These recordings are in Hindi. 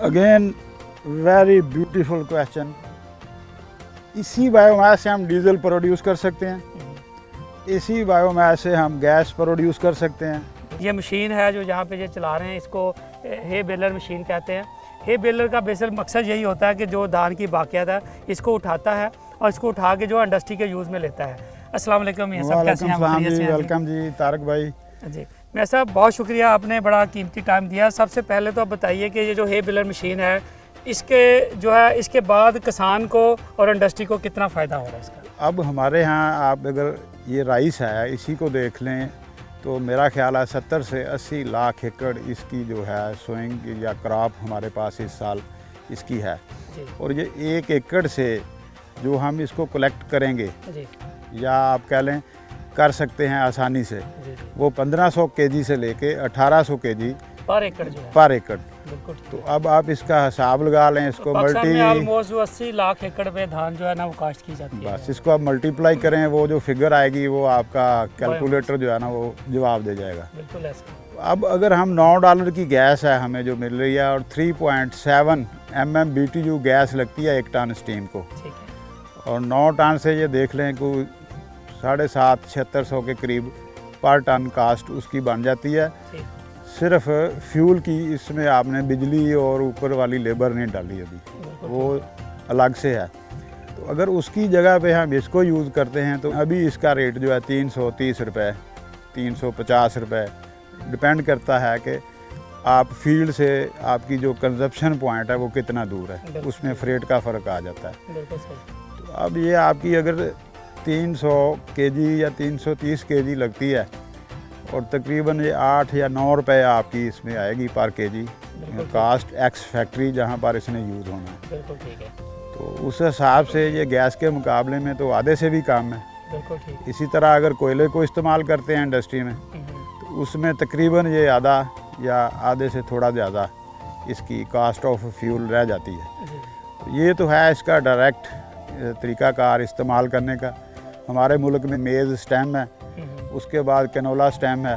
Again very beautiful question. इसी बायोमास से हम डीजल प्रोड्यूस कर सकते हैं, इसी बायोमास से हम गैस प्रोड्यूस कर सकते हैं। ये मशीन है जो यहाँ पे ये चला रहे हैं, इसको हे बेलर मशीन कहते हैं। हे बेलर का बेसिक मकसद यही होता है कि जो धान की बाकियात है इसको उठाता है और इसको उठा के जो इंडस्ट्री के यूज़ में लेता है। अस्सलाम वालेकुम, ये सब कैसे हैं? वेलकम जी तारक भाई। जी मैं साहब बहुत शुक्रिया, आपने बड़ा कीमती टाइम दिया। सबसे पहले तो आप बताइए कि ये जो हे बेलर मशीन है इसके जो है इसके बाद किसान को और इंडस्ट्री को कितना फ़ायदा हो रहा है इसका? अब हमारे यहाँ आप अगर ये राइस है इसी को देख लें तो मेरा ख्याल है 70 से 80 लाख एकड़ इसकी जो है सोइंग या क्रॉप हमारे पास इस साल इसकी है। और ये 1 एकड़ से जो हम इसको कलेक्ट करेंगे जी। या आप कह लें कर सकते हैं आसानी से, वो 1500 केजी से लेके 1800 केजी पर एकड़ जो है पर एकड़। बिल्कुल। तो अब आप इसका हिसाब लगा लें, इसको ऑलमोस्ट 80 लाख एकड़ पे धान जो है ना वो काश्त की जाती है। बस इसको आप मल्टीप्लाई करें, वो जो फिगर आएगी वो आपका कैलकुलेटर जो है ना वो जवाब दे जाएगा। बिल्कुल ऐसा। अब अगर हम $9 की गैस है हमें जो मिल रही है और 3.7 MMBTU गैस लगती है 1 टन स्टीम को, ठीक है। और 9 टन से ये देख लें कि 750-7600 के करीब पर टन कास्ट उसकी बन जाती है। सिर्फ फ्यूल की इसमें आपने बिजली और ऊपर वाली लेबर नहीं डाली अभी, वो अलग से है। तो अगर उसकी जगह पे हम इसको यूज़ करते हैं तो अभी इसका रेट जो है 330 रुपये 350 रुपये, डिपेंड करता है कि आप फील्ड से आपकी जो कंजप्शन पॉइंट है वो कितना दूर है, उसमें फ्रेट का फ़र्क आ जाता है। तो अब ये आपकी अगर 300 केजी या 330 केजी लगती है और तकरीबन ये 8 या 9 रुपए आपकी इसमें आएगी पर केजी कास्ट एक्स फैक्ट्री जहाँ पर इसने यूज़ होना है। बिल्कुल ठीक है। तो उस हिसाब से ये गैस के मुकाबले में तो आधे से भी कम है। बिल्कुल ठीक। इसी तरह अगर कोयले को इस्तेमाल करते हैं इंडस्ट्री में तो उसमें तकरीबन ये आधा या आधे से थोड़ा ज़्यादा इसकी कास्ट ऑफ फ्यूल रह जाती है। तो ये तो है इसका डायरेक्ट तरीक़ाकार इस्तेमाल करने का। हमारे मुल्क में मेज़ स्टेम है, उसके बाद कैनोला स्टेम है,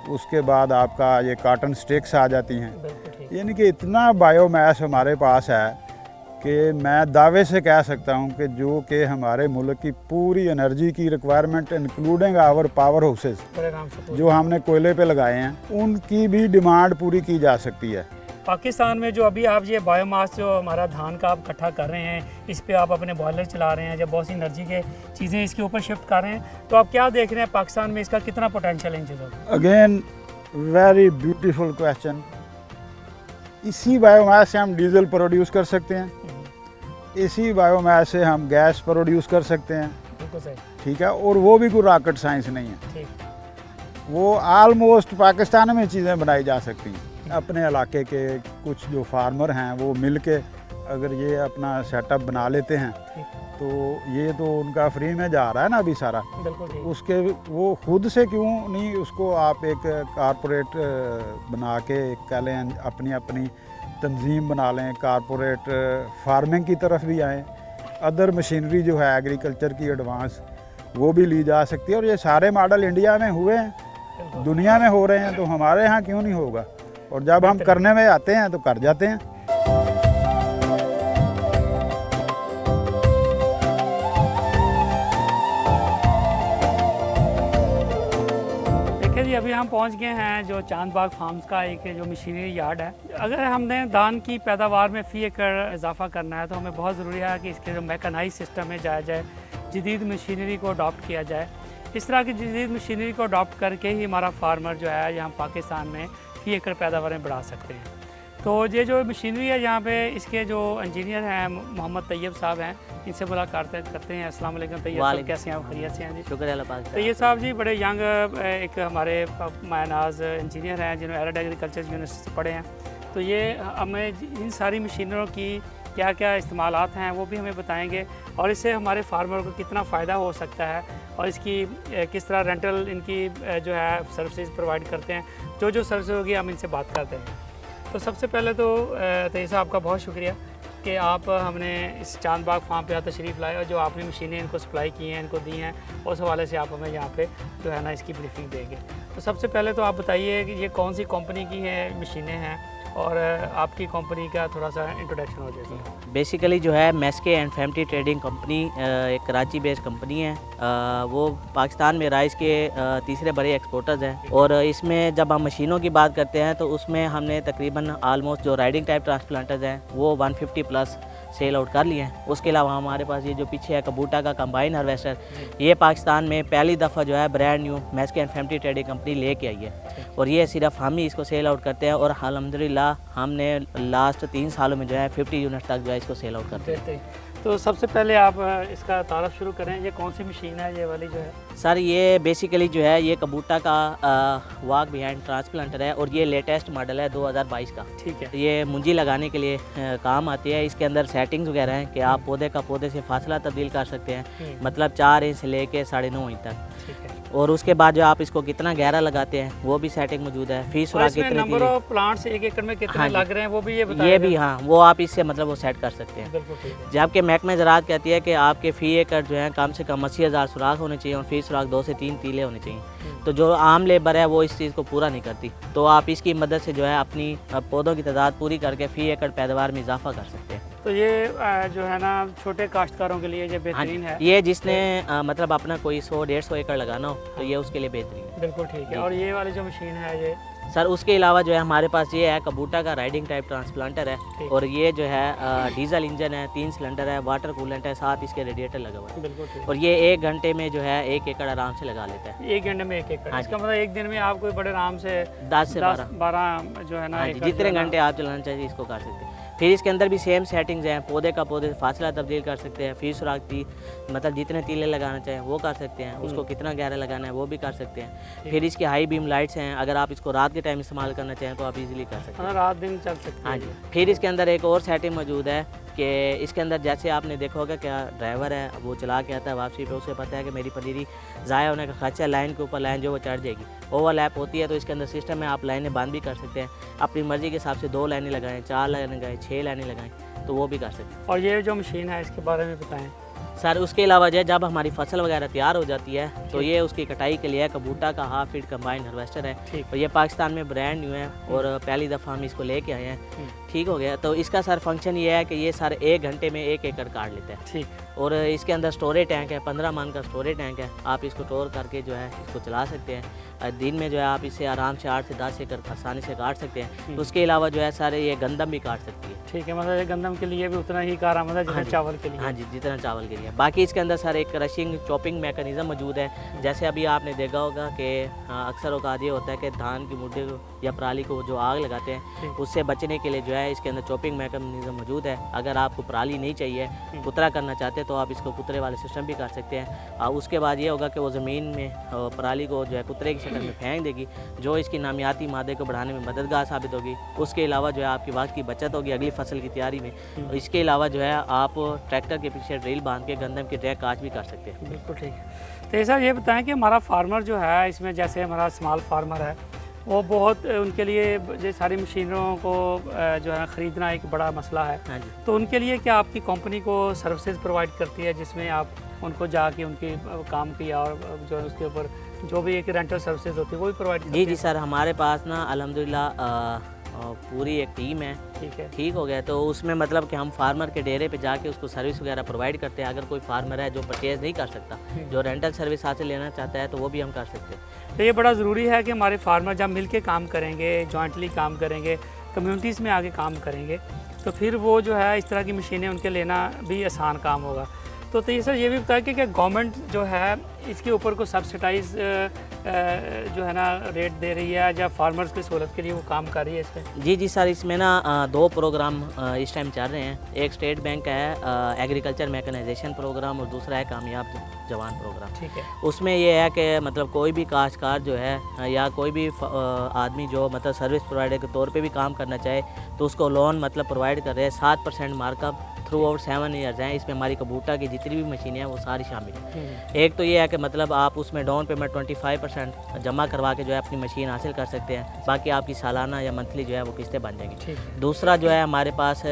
उसके बाद आपका ये कॉटन स्टिक्स आ जाती हैं। यानी कि इतना बायोमास हमारे पास है कि मैं दावे से कह सकता हूँ कि जो कि हमारे मुल्क की पूरी एनर्जी की requirement including our power houses जो हमने कोयले पे लगाए हैं उनकी भी डिमांड पूरी की जा सकती है। पाकिस्तान में जो अभी आप ये बायोमास जो हमारा धान का आप इकट्ठा कर रहे हैं, इस पे आप अपने बॉयलर चला रहे हैं, जब बहुत सी एनर्जी के चीज़ें इसके ऊपर शिफ्ट कर रहे हैं, तो आप क्या देख रहे हैं पाकिस्तान में इसका कितना पोटेंशियल है इन चीज़ों का? Again very beautiful question. इसी बायोमास से हम डीजल प्रोड्यूस कर सकते हैं, इसी बायोमास से हम गैस प्रोड्यूस कर सकते हैं। बिल्कुल सही। ठीक है, और वो भी कोई रॉकेट साइंस नहीं है। ठीक। वो ऑलमोस्ट पाकिस्तान में चीज़ें बनाई जा सकती हैं। अपने इलाके के कुछ जो फार्मर हैं वो मिल के अगर ये अपना सेटअप बना लेते हैं तो ये तो उनका फ्री में जा रहा है ना अभी सारा। उसके वो खुद से क्यों नहीं उसको आप एक कारपोरेट बना के कह लें, अपनी अपनी तंजीम बना लें, कारपोरेट फार्मिंग की तरफ भी आएँ। अदर मशीनरी जो है एग्रीकल्चर की एडवांस वो भी ली जा सकती है। और ये सारे मॉडल इंडिया में हुए हैं, दुनिया में हो रहे हैं, तो हमारे यहाँ क्यों नहीं होगा? और जब हम करने में आते हैं तो कर जाते हैं। देखिए जी, अभी हम पहुंच गए हैं जो चांदबाग फार्म्स का एक जो मशीनरी यार्ड है। अगर हमने धान की पैदावार में फ़ी एकड़ इजाफा करना है तो हमें बहुत ज़रूरी है कि इसके जो मैकेनाइज सिस्टम में जाया जाए, जदीद मशीनरी को अडॉप्ट किया जाए। इस तरह की जदीद मशीनरी को अडॉप्ट करके ही हमारा फार्मर जो है यहाँ पाकिस्तान में फ़ी एकड़ पैदावारें बढ़ा सकते हैं। तो ये जो मशीनरी है यहाँ पे इसके जो इंजीनियर हैं मोहम्मद तैयब साहब हैं, इनसे मुलाकात करते हैं। अस्सलाम वालेकुम तैयब साहब, कैसे हैं आप? खैरियत से हैं जी? शुक्र अल्लाह पाक। तैयब साहब जी बड़े यंग एक हमारे मायनाज इंजीनियर हैं जिन्होंने एरिड एग्रीकल्चर यूनिवर्सिटी से पढ़े हैं। तो ये हमें इन सारी मशीनरों की क्या क्या इस्तेमालात हैं वो भी हमें बताएंगे और इससे हमारे फार्मर को कितना फ़ायदा हो सकता है और इसकी किस तरह रेंटल इनकी जो है सर्विसेज प्रोवाइड करते हैं। जो सर्विस होगी हम इनसे बात करते हैं। तो सबसे पहले तो तैयब साहब आपका बहुत शुक्रिया कि आप हमने इस चांदबाग फार्म पे तशरीफ़ लाए और जो आपने मशीनें इनको सप्लाई की हैं, इनको दी हैं, उस हवाले से आप हमें यहाँ पे जो है ना इसकी ब्रीफिंग देंगे। तो सबसे पहले तो आप बताइए कि ये कौन सी कंपनी की है मशीनें हैं और आपकी कंपनी का थोड़ा सा इंट्रोडक्शन हो जाए तो। बेसिकली जो है मेस्के एंड फैमिली ट्रेडिंग कंपनी एक कराची बेस्ड कंपनी है। वो पाकिस्तान में राइस के तीसरे बड़े एक्सपोर्टर्स हैं। और इसमें जब हम मशीनों की बात करते हैं तो उसमें हमने तकरीबन आलमोस्ट जो राइडिंग टाइप ट्रांसप्लांटर्स हैं वो 150 प्लस सेल आउट कर लिए हैं। उसके अलावा हमारे पास ये जो पीछे है कबूटा का कंबाइन हार्वेस्टर, ये पाकिस्तान में पहली दफ़ा जो है ब्रांड न्यू मेस्के एंड फैमिली ट्रेडिंग कंपनी लेके आई है। और ये सिर्फ हम ही इसको सेल आउट करते हैं और अल्हम्दुलिल्लाह हमने लास्ट 3 सालों में जो है 50 यूनिट तक जो है इसको सेल आउट करते हैं। तो सबसे पहले आप इसका तारफ़ शुरू करें, ये कौन सी मशीन है ये वाली जो है? सर ये बेसिकली जो है ये कबूटा का वॉक बिहाइंड ट्रांसप्लांटर है और ये लेटेस्ट मॉडल है 2022 का। ठीक है। ये मुंजी लगाने के लिए काम आती है। इसके अंदर सेटिंग्स वगैरह हैं कि आप पौधे का पौधे से फासला तब्दील कर सकते हैं, मतलब 4 इंच से लेके 9.5 इंच तक। ठीक है। और उसके बाद जो आप इसको कितना गहरा लगाते हैं वो भी सेटिंग मौजूद है। फीस सुराख कितने नंबर ऑफ प्लांट्स 1 एकड़ में कितने लग रहे हैं वो भी ये बताइए। ये भी हाँ, वो आप इससे मतलब वो सेट कर सकते हैं। बिल्कुल ठीक है। जबकि महकमा ज़राअत कहती है कि आपके फ़ी एकड़ जो है कम से कम 80,000 सुराख होने चाहिए और फी सुराख 2 से 3 तीले होने चाहिए। तो जो आम लेबर है वो इस चीज़ को पूरा नहीं करती, तो आप इसकी मदद से जो है अपनी पौधों की तादाद पूरी करके फ़ी एकड़ पैदावार में इजाफा कर सकते हैं। तो ये जो है ना छोटे काश्तकारों के लिए ये बेहतरीन है। ये जिसने मतलब अपना कोई 100-150 एकड़ लगाना हो तो ये उसके लिए बेहतरीन है। बिल्कुल ठीक है। और ये वाली जो मशीन है ये सर उसके अलावा जो है हमारे पास ये है कबूटा का राइडिंग टाइप ट्रांसप्लांटर है। और ये जो है डीजल इंजन है, 3 सिलेंडर है, वाटर कूलेंट है, साथ इसके रेडिएटर लगा हुआ है। बिल्कुल ठीक। और ये 1 घंटे में जो है 1 एकड़ आराम से लगा लेता है। 1 घंटे में 1 एकड़, इसका मतलब 1 दिन में आप कोई बड़े आराम से 10 से 12 जो है ना जितने घंटे आप चलाना चाहिए इसको कर सकते हैं। फिर इसके अंदर भी सेम सेटिंग्स हैं, पौधे का पौधे फासला तब्दील कर सकते हैं, फीस सुराख की मतलब जितने तीले लगाना चाहें वो कर सकते हैं, उसको कितना गहरा लगाना है वो भी कर सकते हैं। फिर इसकी हाई बीम लाइट्स हैं, अगर आप इसको रात के टाइम इस्तेमाल करना चाहें तो आप इजीली कर सकते हैं, रात दिन चल सकते हैं। हाँ जी। फिर इसके अंदर एक और सेटिंग मौजूद है कि इसके अंदर जैसे आपने देखा होगा क्या ड्राइवर है वो चला के आता है वापसी पे, उसे पता है कि मेरी पनीरी ज़ाया होने का खर्चा है, लाइन के ऊपर लाइन जो वो चढ़ जाएगी, ओवरलैप होती है। तो इसके अंदर सिस्टम में आप लाइनें बंद भी कर सकते हैं, अपनी मर्ज़ी के हिसाब से 2 लाइनें लगाएं, 4 लाइनें लगाएं, 6 लाइनें लगाएं, तो वो भी कर सकते हैं। और ये जो मशीन है इसके बारे में बताएं सर। उसके अलावा जो है जब हमारी फसल वगैरह तैयार हो जाती है तो ये उसकी कटाई के लिए कबूटा का हाफ फीट कंबाइन हार्वेस्टर है। और ये पाकिस्तान में ब्रांड न्यू है और पहली दफ़ा हम इसको लेके आए हैं। ठीक हो गया। तो इसका सर फंक्शन ये है कि ये सर 1 घंटे में 1 एकड़ काट लेता है। ठीक। और इसके अंदर स्टोरेज टैंक है, 15 मन का स्टोरेज टैंक है, आप इसको स्टोर करके जो है इसको चला सकते हैं। दिन में जो है आप इसे आराम से 8 से 10 एकड़ आसानी से काट सकते हैं। उसके अलावा जो है सर ये गंदम भी काट सकती है। ठीक है, मतलब ये गंदम के लिए भी उतना ही कारआमद है जितना चावल के लिए। हाँ जी, जितना चावल के लिए। बाकी इसके अंदर सर एक क्रशिंग चॉपिंग मैकेनिज्म मौजूद है। जैसे अभी आपने देखा होगा कि अक्सर औकात ये होता है कि धान की मुड्डे को या पराली को जो आग लगाते हैं उससे बचने के लिए जो है इसके अंदर चॉपिंग मैकेनिज्म मौजूद है। अगर आपको पराली नहीं चाहिए, कुतरा करना चाहते हैं तो आप इसको कुतरे वाले सिस्टम भी कर सकते हैं। उसके बाद ये होगा कि वो ज़मीन में पराली को जो है कुतरे की शक्ल में फेंक देगी, जो इसकी नामियाती मादे को बढ़ाने में मददगार साबित होगी। उसके अलावा जो है आपकी वक्त की बचत होगी अगली फसल की तैयारी में। इसके अलावा जो है आप ट्रैक्टर के पीछे ड्रिल बांध के गंदम की ड्रैग काट भी कर सकते हैं। बिल्कुल ठीक है। तो सर ये बताएं कि हमारा फार्मर जो है इसमें, जैसे हमारा स्मॉल फार्मर है वो बहुत उनके लिए ये सारी मशीनों को जो है ख़रीदना एक बड़ा मसला है। हाँ जी। तो उनके लिए क्या आपकी कंपनी को सर्विसेज प्रोवाइड करती है जिसमें आप उनको जाके उनकी काम किया और जो है उसके ऊपर जो भी एक रेंटल सर्विसेज होती है वो भी प्रोवाइड करती है? जी सर, हमारे पास ना अल्हम्दुलिल्लाह पूरी एक टीम है। ठीक है। ठीक हो गया। तो उसमें मतलब कि हम फार्मर के डेरे पे जाके उसको सर्विस वगैरह प्रोवाइड करते हैं। अगर कोई फार्मर है जो परचेज़ नहीं कर सकता, जो रेंटल सर्विस हासिल लेना चाहता है तो वो भी हम कर सकते हैं। तो ये बड़ा ज़रूरी है कि हमारे फार्मर जब मिल के काम करेंगे, जॉइंटली काम करेंगे, कम्युनिटीज़ में आके काम करेंगे तो फिर वो जो है इस तरह की मशीनें उनके लेना भी आसान काम होगा। तो ये सर ये भी बताया कि गवर्नमेंट जो है इसके ऊपर को सब्सिडाइज जो है ना रेट दे रही है या फार्मर्स की सहूलत के लिए वो काम कर रही है इस पर? जी सर, इसमें ना 2 प्रोग्राम इस टाइम चल रहे हैं। एक स्टेट बैंक का है एग्रीकल्चर मैकेनाइजेशन प्रोग्राम और दूसरा है कामयाब जवान प्रोग्राम। ठीक है। उसमें ये है कि मतलब कोई भी काश्तकार जो है या कोई भी आदमी जो मतलब सर्विस प्रोवाइडर के तौर पे भी काम करना चाहे तो उसको लोन मतलब प्रोवाइड कर रहे हैं। 7% मार्कअप थ्रू आउट 7 ईयर्स हैं। इसमें हमारी कबूटा की जितनी भी मशीनें हैं वो सारी शामिल हैं। एक तो ये है कि मतलब आप उसमें डाउन पेमेंट 25% जमा करवा के जो है अपनी मशीन हासिल कर सकते हैं। बाकी आपकी सालाना या मंथली जो है वो किस्तें बन जाएंगी। दूसरा जो है हमारे पास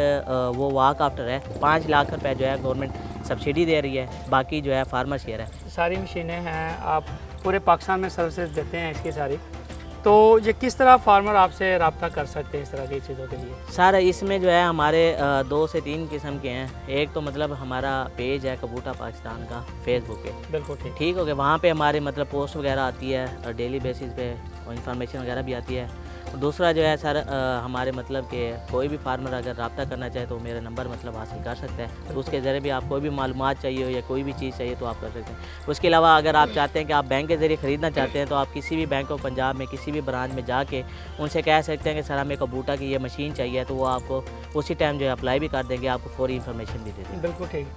वो वॉक आफ्टर है, 5 लाख रुपए जो है गवर्नमेंट सब्सिडी दे रही है, बाकी जो है फार्मर शेयर है। सारी मशीनें हैं, आप पूरे पाकिस्तान में सर्विसेज देते हैं इसकी सारी। तो ये किस तरह फार्मर आपसे रब्ता कर सकते हैं इस तरह की चीज़ों के लिए? सर इसमें जो है हमारे 2 से 3 किस्म के हैं। एक तो मतलब हमारा पेज है कबूटा पाकिस्तान का फेसबुक पे, बिल्कुल ठीक। ठीक हो गया, वहाँ पे हमारे मतलब पोस्ट वगैरह आती है और डेली बेसिस पे और इन्फॉर्मेशन वगैरह भी आती है। और दूसरा जो है सर हमारे मतलब कि कोई भी फार्मर अगर रब्ता करना चाहे तो मेरा नंबर मतलब हासिल कर सकता है, तो उसके ज़रिए भी आप कोई भी मालूमात चाहिए हो या कोई भी चीज़ चाहिए तो आप कर सकते हैं। उसके अलावा अगर आप चाहते हैं कि आप बैंक के ज़रिए ख़रीदना चाहते हैं तो आप किसी भी बैंक ऑफ पंजाब में किसी भी ब्रांच में जाके उनसे कह सकते हैं कि सर हमें कबूटा की ये मशीन चाहिए, तो वो आपको उसी टाइम जो है अप्लाई भी कर देंगे, आपको फौरी इन्फॉर्मेशन भी दे देंगे। बिल्कुल ठीक।